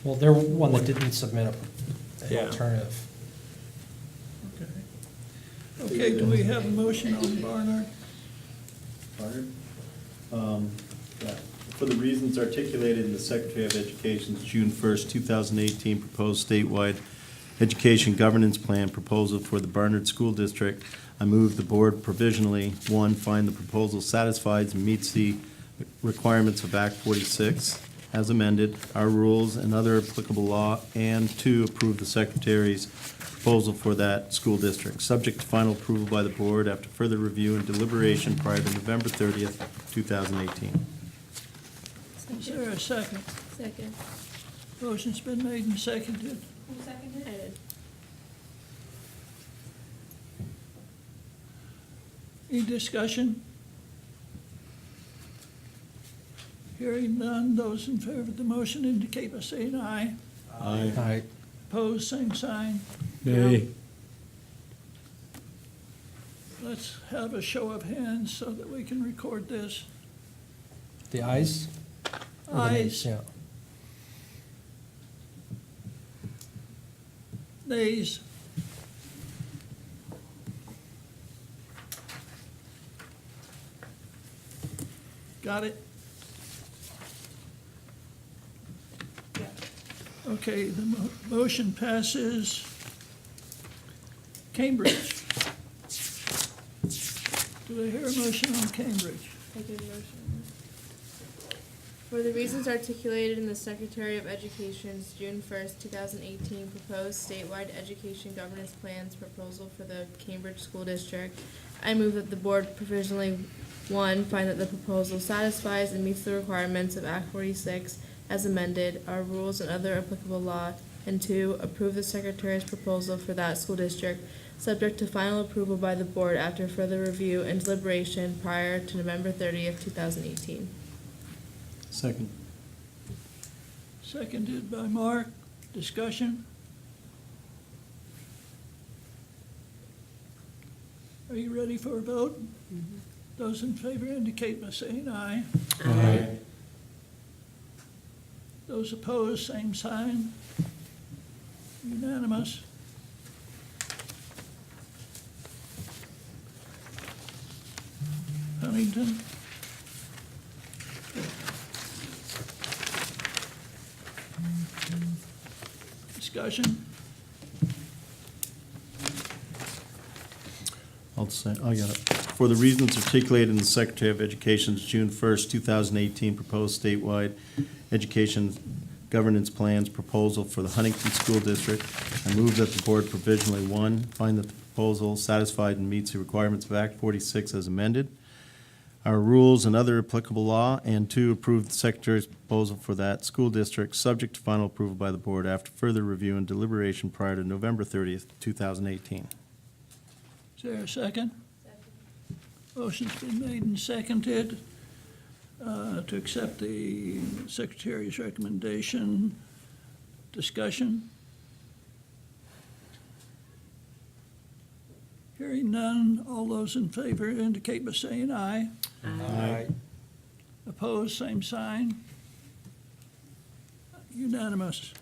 Well, they're one that didn't submit an Yeah. alternative. Okay. Okay, do we have a motion on Barnard? Barnard? Yeah. For the reasons articulated in the Secretary of Education's June 1st, 2018 proposed statewide education governance plan proposal for the Barnard School District, I move the board provisionally, one, find the proposal satisfies and meets the requirements of Act 46 as amended, our rules and other applicable law, and two, approve the Secretary's proposal for that school district, subject to final approval by the board after further review and deliberation prior to November 30th, 2018. Is there a second? Second. Motion's been made and seconded. Who seconded? I did. Any discussion? Hearing none, those in favor of the motion indicate by saying aye. Aye. Opposed, same sign. Nay. Let's have a show of hands so that we can record this. The ayes? Or the nays? Ayes. Yeah. Nays. Got it? Yeah. Okay, the motion passes. Cambridge. Do I hear a motion on Cambridge? I did motion. For the reasons articulated in the Secretary of Education's June 1st, 2018 proposed statewide education governance plans proposal for the Cambridge School District, I move that the board provisionally, one, find that the proposal satisfies and meets the requirements of Act 46 as amended, our rules and other applicable law, and two, approve the Secretary's proposal for that school district, subject to final approval by the board after further review and deliberation prior to November 30th, 2018. Second. Seconded by Mark. Discussion? Are you ready for a vote? Those in favor indicate by saying aye. Aye. Those opposed, same sign. Unanimous. Huntington? Discussion? I'll say, I got it. For the reasons articulated in the Secretary of Education's June 1st, 2018 proposed statewide education governance plans proposal for the Huntington School District, I move that the board provisionally, one, find that the proposal satisfied and meets the requirements of Act 46 as amended, our rules and other applicable law, and two, approve the Secretary's proposal for that school district, subject to final approval by the board after further review and deliberation prior to November 30th, 2018. Is there a second? Motion's been made and seconded to accept the Secretary's recommendation. Discussion? Hearing none, all those in favor indicate by saying aye. Aye. Opposed, same sign. Unanimous.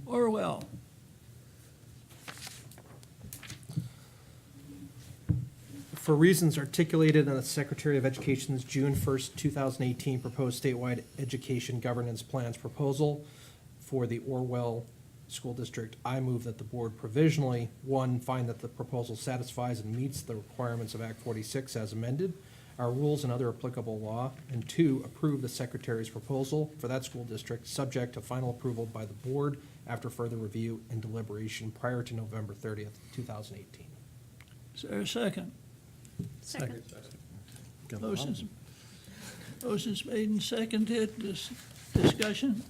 Orwell. For reasons articulated in the Secretary of Education's June 1st, 2018 proposed statewide education governance plans proposal for the Orwell School District, I move that the board provisionally, one, find that the proposal satisfies and meets the requirements of Act 46 as amended, our rules and other applicable law, and two, approve the Secretary's proposal for that school district, subject to final approval by the board after further review and deliberation prior to November 30th, 2018. Is there a second? Second. Motion's made and seconded. Discussion?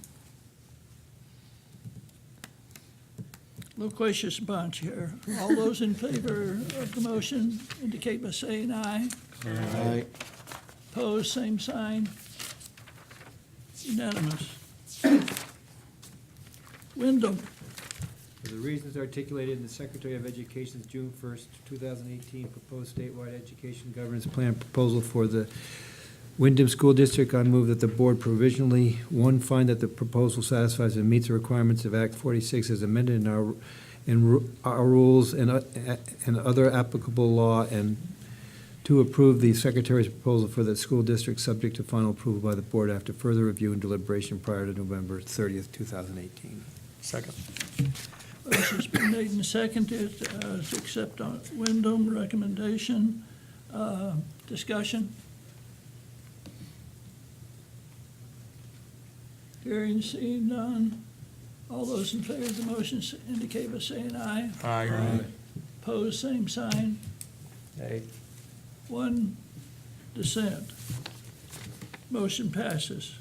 Loquacious bunch here. All those in favor of the motion indicate by saying aye. Aye. Opposed, same sign. Unanimous. Wyndham. For the reasons articulated in the Secretary of Education's June 1st, 2018 proposed statewide education governance plan proposal for the Wyndham School District, I move that the board provisionally, one, find that the proposal satisfies and meets the requirements of Act 46 as amended in our rules and other applicable law, and to approve the secretary's proposal for the school district, subject to final approval by the board after further review and deliberation prior to November 30th, 2018. Second. Motion's been made and seconded to accept Wyndham recommendation. Discussion? Hearing, seeing none. All those in favor of the motion indicate by saying aye. Aye. Opposed, same sign. Aye. One dissent. Motion passes.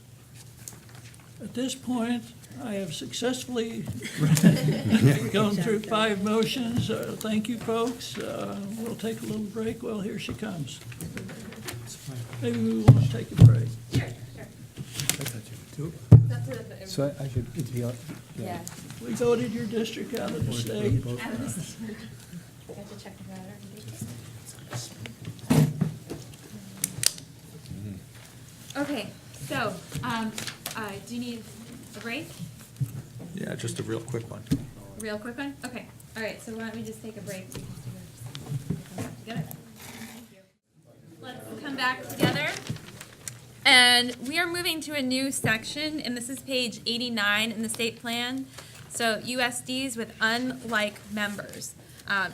At this point, I have successfully gone through 5 motions. Thank you, folks. We'll take a little break. Well, here she comes. Maybe we want to take a break. So I should, it's the, Yeah. We voted your district out of the state. I have to check the matter. Okay, so, do you need a break? Yeah, just a real quick one. Real quick one? Okay, all right, so why don't we just take a break? We can come back together. Thank you. Let's come back together. And we are moving to a new section, and this is page 89 in the state plan. So USDs with unlike members.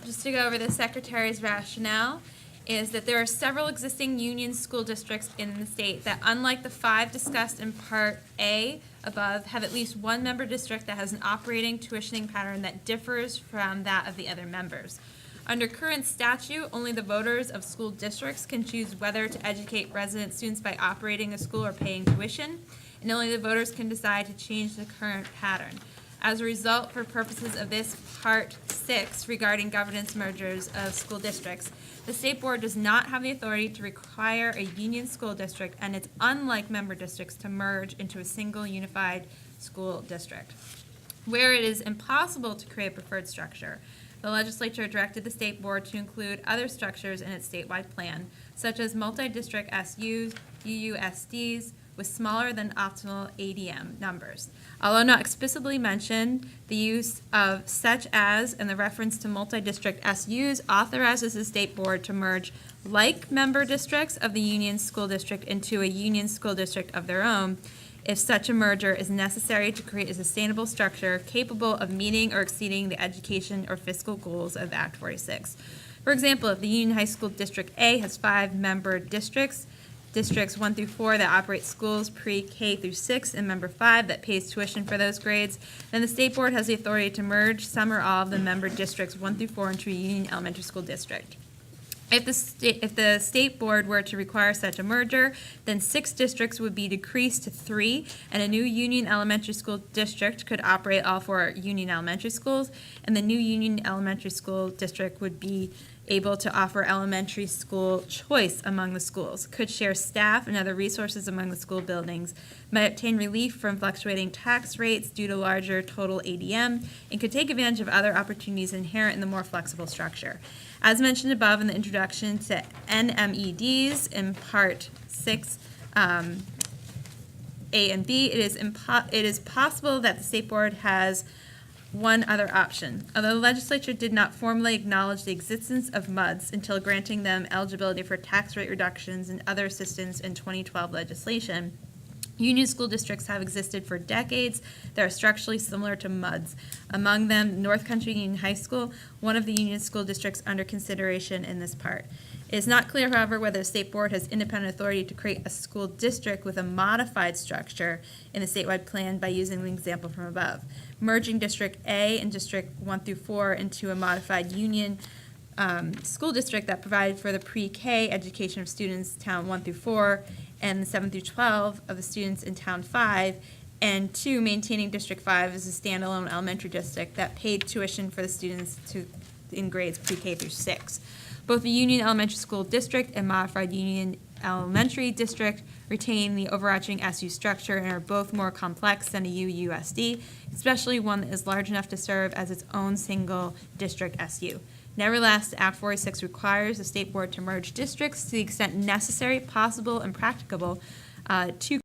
Just to go over the secretary's rationale, is that there are several existing union school districts in the state that, unlike the 5 discussed in Part A above, have at least one member district that has an operating tuitioning pattern that differs from that of the other members. Under current statute, only the voters of school districts can choose whether to educate resident students by operating a school or paying tuition, and only the voters can decide to change the current pattern. As a result, for purposes of this Part 6 regarding governance mergers of school districts, the state board does not have the authority to require a union school district and its unlike member districts to merge into a single unified school district. Where it is impossible to create a preferred structure, the legislature directed the state board to include other structures in its statewide plan, such as multi-district SUs, UUSDs, with smaller than optimal ADM numbers. Although not explicitly mentioned, the use of such as and the reference to multi-district SUs authorizes the state board to merge like member districts of the union school district into a union school district of their own, if such a merger is necessary to create a sustainable structure capable of meeting or exceeding the education or fiscal goals of Act 46. For example, if the Union High School District A has 5 member districts, Districts 1 through 4 that operate schools pre-K through 6, and member 5 that pays tuition for those grades, then the state board has the authority to merge some or all of the member districts 1 through 4 into a Union Elementary School District. If the state board were to require such a merger, then 6 districts would be decreased to 3, and a new Union Elementary School District could operate all 4 Union Elementary Schools, and the new Union Elementary School District would be able to offer elementary school choice among the schools, could share staff and other resources among the school buildings, might obtain relief from fluctuating tax rates due to larger total ADM, and could take advantage of other opportunities inherent in the more flexible structure. As mentioned above in the introduction to NMEDs in Part 6, A and B, it is possible that the state board has one other option. Although the legislature did not formally acknowledge the existence of MUDs until granting them eligibility for tax rate reductions and other assistance in 2012 legislation, union school districts have existed for decades that are structurally similar to MUDs. Among them, North Country Union High School, one of the union school districts under consideration in this part. It is not clear, however, whether the state board has independent authority to create a school district with a modified structure in the statewide plan by using the example from above. Merging District A and District 1 through 4 into a modified union school district that provided for the pre-K education of students town 1 through 4 and the 7 through 12 of the students in town 5, and 2, maintaining District 5 as a standalone elementary district that paid tuition for the students in grades pre-K through 6. Both the Union Elementary School District and Modified Union Elementary District retain the overarching SU structure and are both more complex than a UUSD, especially one that is large enough to serve as its own single district SU. Nevertheless, Act 46 requires the state board to merge districts to the extent necessary, possible, and practicable to